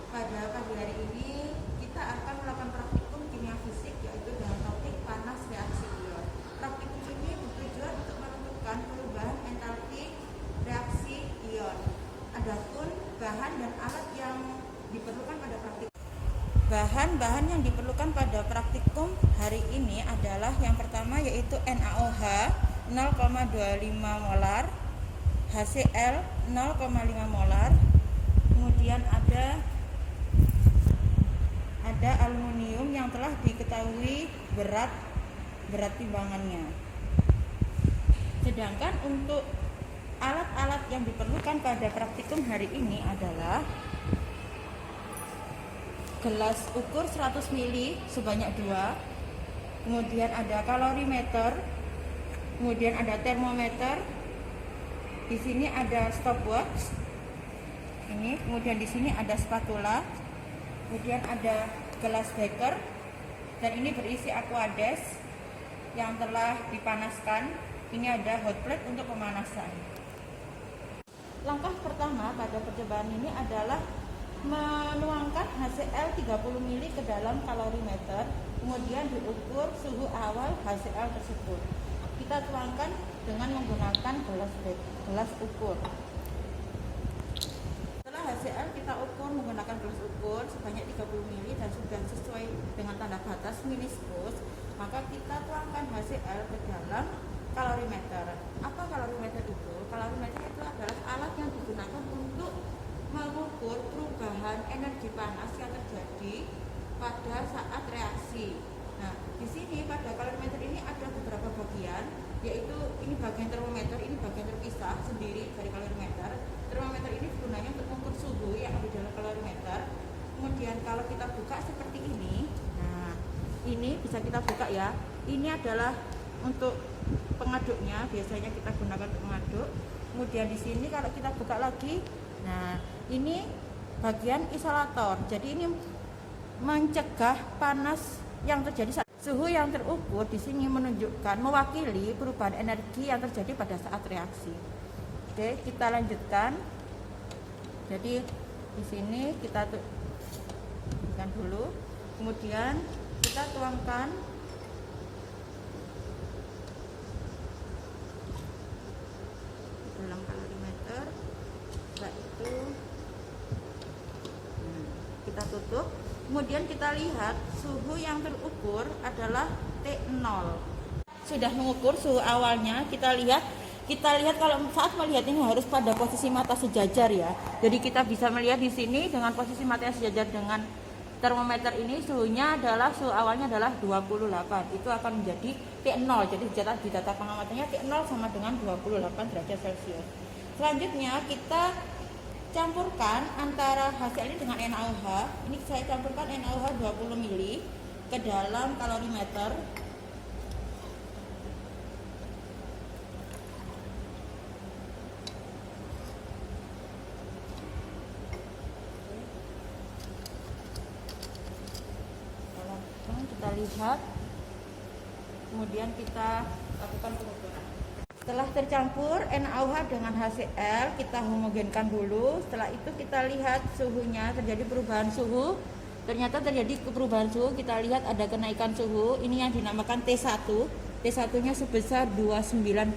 Pada pagi hari ini kita akan melakukan praktikum kimia fisik yaitu dengan topik panas reaksi ion. Praktikum ini bertujuan untuk menentukan perubahan entalpi reaksi ion. Adapun bahan dan alat yang diperlukan pada praktikum. Bahan-bahan yang diperlukan pada praktikum hari ini adalah yang pertama yaitu NaOH 0,25 molar, HCl 0,5 molar, kemudian ada aluminium yang telah diketahui berat timbangannya. Sedangkan untuk alat-alat yang diperlukan pada praktikum hari ini adalah gelas ukur 100 ml sebanyak 2, kemudian ada kalorimeter, kemudian ada termometer, di sini ada stopwatch, ini, kemudian di sini ada spatula, kemudian ada gelas beker, dan ini berisi aquades yang telah dipanaskan. Ini ada hot plate untuk pemanasan. Langkah pertama pada percobaan ini adalah menuangkan HCl 30 ml ke dalam kalorimeter, kemudian diukur suhu awal HCl tersebut. Kita tuangkan dengan menggunakan gelas ukur. HCl kita ukur menggunakan gelas ukur sebanyak 30 ml dan sudah sesuai dengan tanda batas meniskus, maka kita tuangkan HCl ke dalam kalorimeter. Apa kalorimeter itu? Kalorimeter itu adalah alat yang digunakan untuk mengukur perubahan energi panas yang terjadi pada saat reaksi. Nah, di sini pada kalorimeter ini ada beberapa bagian, yaitu ini bagian termometer, ini bagian terpisah sendiri dari kalorimeter. Termometer ini gunanya untuk mengukur suhu yang ada di dalam kalorimeter. Kemudian kalau kita buka seperti ini, nah ini bisa kita buka ya. Ini adalah untuk pengaduknya, biasanya kita gunakan untuk mengaduk. Kemudian di sini kalau kita buka lagi, nah ini bagian isolator. Jadi ini mencegah panas yang terjadi saat suhu yang terukur di sini menunjukkan mewakili perubahan energi yang terjadi pada saat reaksi. Oke, kita lanjutkan. Jadi di sini kita tuangkan dulu, kemudian kita tuangkan dalam kalorimeter. Setelah itu kita tutup. Kemudian kita lihat suhu yang terukur adalah T0. Sudah mengukur suhu awalnya, kita lihat kalau saat melihat ini harus pada posisi mata sejajar ya. Jadi kita bisa melihat di sini dengan posisi mata yang sejajar dengan termometer ini, suhunya adalah suhu awalnya adalah 28. Itu akan menjadi T0. Jadi di data pengamatannya T0 sama dengan 28 derajat Celcius. Selanjutnya kita campurkan antara HCl ini dengan NaOH. Ini saya campurkan NaOH 20 ml ke dalam kalorimeter. Kita lihat, kemudian kita lakukan pengukuran. Setelah tercampur NaOH dengan HCl, kita homogenkan dulu. Setelah itu kita lihat suhunya, terjadi perubahan suhu. Ternyata terjadi perubahan suhu, kita lihat ada kenaikan suhu. Ini yang dinamakan T1. T1-nya sebesar 29,5.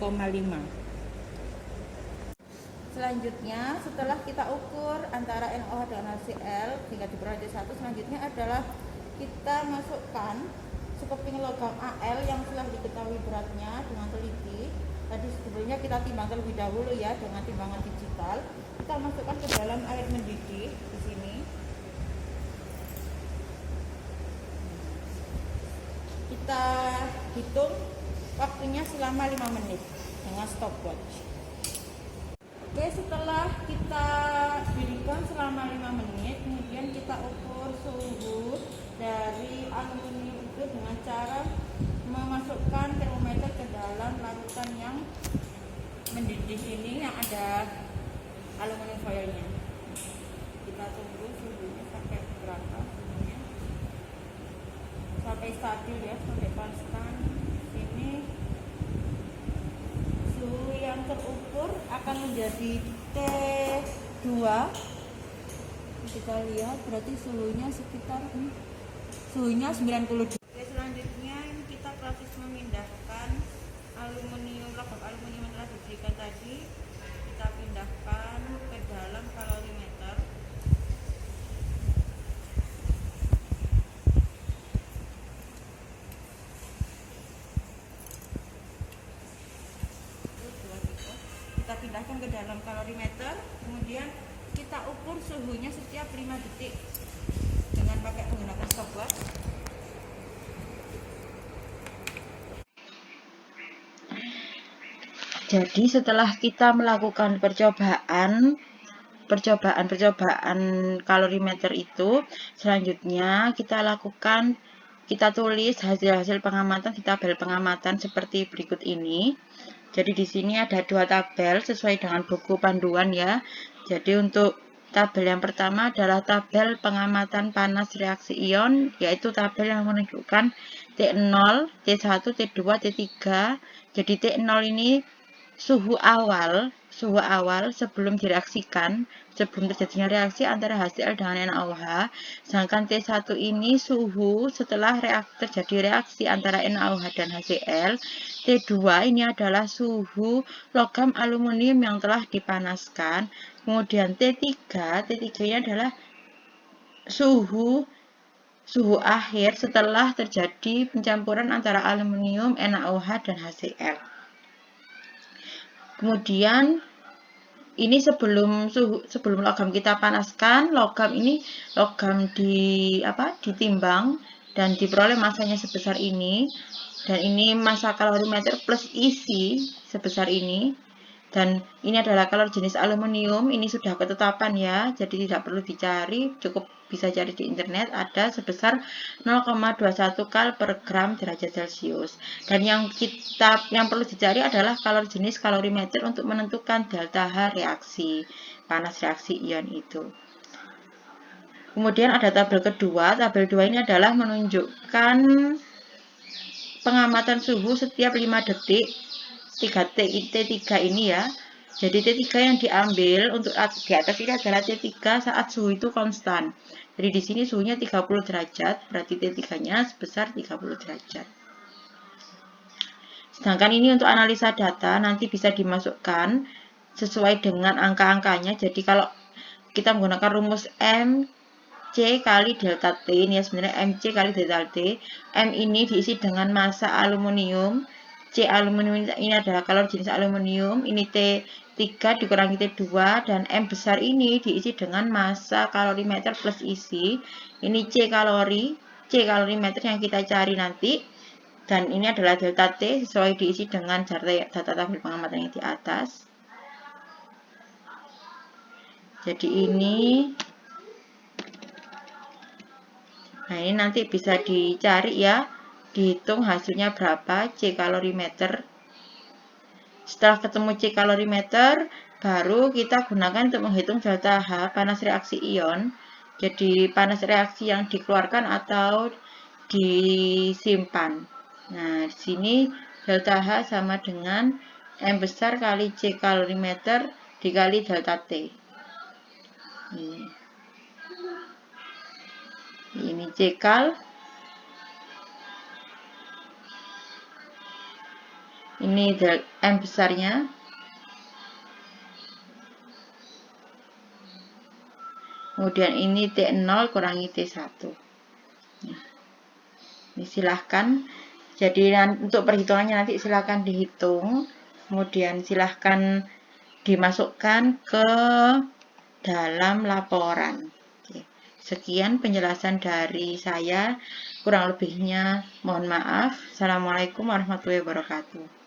Selanjutnya, setelah kita ukur antara NaOH dengan HCl hingga diperoleh T1, selanjutnya adalah kita masukkan sekeping logam Al yang telah diketahui beratnya dengan teliti. Tadi sebelumnya kita timbang terlebih dahulu ya dengan timbangan digital. Kita masukkan ke dalam air mendidih di sini. Kita hitung waktunya selama 5 menit dengan stopwatch. Oke, setelah kita didihkan selama 5 menit, kemudian kita ukur suhu dari aluminium itu dengan cara memasukkan termometer ke dalam larutan yang mendidih ini yang ada aluminium foilnya. Kita tunggu suhunya sampai berapa suhunya, sampai stabil ya, sampai konstan. Ini suhu yang terukur akan menjadi T2 Kita lihat berarti suhunya sekitar suhunya 90 derajat. Oke, selanjutnya ini kita proses memindahkan logam aluminium yang telah diberikan tadi, kita pindahkan ke dalam kalorimeter. Kita pindahkan ke dalam kalorimeter, kemudian kita ukur suhunya setiap 5 detik dengan menggunakan stopwatch. Jadi setelah kita melakukan percobaan kalorimeter itu, selanjutnya kita tulis hasil-hasil pengamatan di tabel pengamatan seperti berikut ini. Jadi di sini ada 2 tabel sesuai dengan buku panduan ya. Jadi untuk tabel yang pertama adalah tabel pengamatan panas reaksi ion, yaitu tabel yang menunjukkan T0, T1, T2, T3. Jadi T0 ini suhu awal sebelum direaksikan, sebelum terjadinya reaksi antara HCl dengan NaOH. Sedangkan T1 ini suhu setelah terjadi reaksi antara NaOH dan HCl. T2 ini adalah suhu logam aluminium yang telah dipanaskan. Kemudian T3 ini adalah suhu akhir setelah terjadi pencampuran antara aluminium, NaOH dan HCl. Kemudian ini sebelum logam kita panaskan, logam ditimbang dan diperoleh masanya sebesar ini, dan ini massa kalorimeter plus isi sebesar ini, dan ini adalah kalori jenis aluminium. Ini sudah ketetapan ya, jadi tidak perlu dicari, cukup bisa cari di internet, ada sebesar 0,21 kal per gram derajat Celcius. Dan yang perlu dicari adalah kalori jenis kalorimeter untuk menentukan delta H reaksi panas reaksi ion itu. Kemudian ada tabel kedua. Tabel 2 ini adalah menunjukkan pengamatan suhu setiap 5 detik. T3 ini ya. Jadi T3 yang diambil untuk di atas ini adalah T3 saat suhu itu konstan. Jadi di sini suhunya 30 derajat, berarti T3-nya sebesar 30 derajat. Sedangkan ini untuk analisa data nanti bisa dimasukkan sesuai dengan angka-angkanya. Jadi kalau kita menggunakan rumus MC kali delta T, ini ya sebenarnya MC kali delta T. M ini diisi dengan massa aluminium, C aluminium ini adalah kalori jenis aluminium, ini T3 dikurangi T2, dan M besar ini diisi dengan massa kalorimeter plus isi. Ini C kalorimeter yang kita cari nanti, dan ini adalah delta T sesuai diisi dengan data tabel pengamatan yang di atas. Jadi ini nanti bisa dicari ya, dihitung hasilnya berapa C kalorimeter. Setelah ketemu C kalorimeter, baru kita gunakan untuk menghitung delta H panas reaksi ion. Jadi panas reaksi yang dikeluarkan atau disimpan. Nah, di sini delta H sama dengan M besar kali C kalorimeter dikali delta T. Ini C kal. Ini M besarnya. Kemudian ini T0 kurangi T1. Ini silahkan. Jadi untuk perhitungannya nanti silahkan dihitung. Kemudian silahkan dimasukkan ke dalam laporan. Sekian penjelasan dari saya. Kurang lebihnya mohon maaf. Assalamualaikum warahmatullahi wabarakatuh.